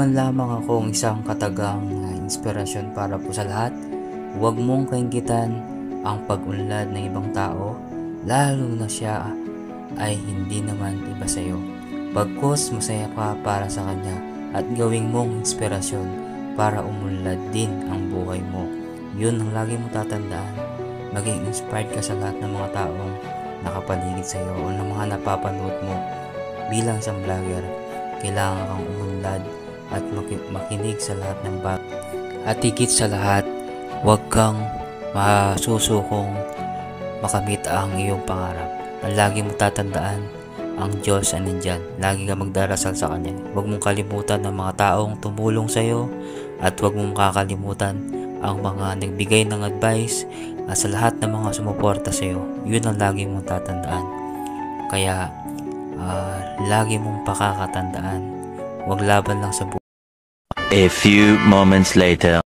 Naiwan lamang akong isang katagang inspirasyon para po sa lahat. Huwag mong kainggitan ang pag-unlad ng ibang tao, lalo na siya ay hindi naman iba sa iyo. Bagkus masaya ka para sa kanya at gawing mong inspirasyon para umunlad din ang buhay mo. Yun ang lagi mong tatandaan. Maging inspired ka sa lahat ng mga taong nakapaligid sa iyo o ng mga napapanood mo. Bilang isang vlogger, kailangan kang umunlad at makinig sa lahat ng bagay. At higit sa lahat, huwag kang masusukong makamit ang iyong pangarap. Ang lagi mong tatandaan, ang Diyos ay nandyan. Lagi kang magdarasal sa Kanya. Huwag mong kalimutan ang mga taong tumulong sa iyo at huwag mong kakalimutan ang mga nagbigay ng advice at sa lahat ng mga sumuporta sa iyo. Yun ang lagi mong tatandaan. Kaya lagi mong pakakatandaan, huwag laban lang sa buhay. A few moments later.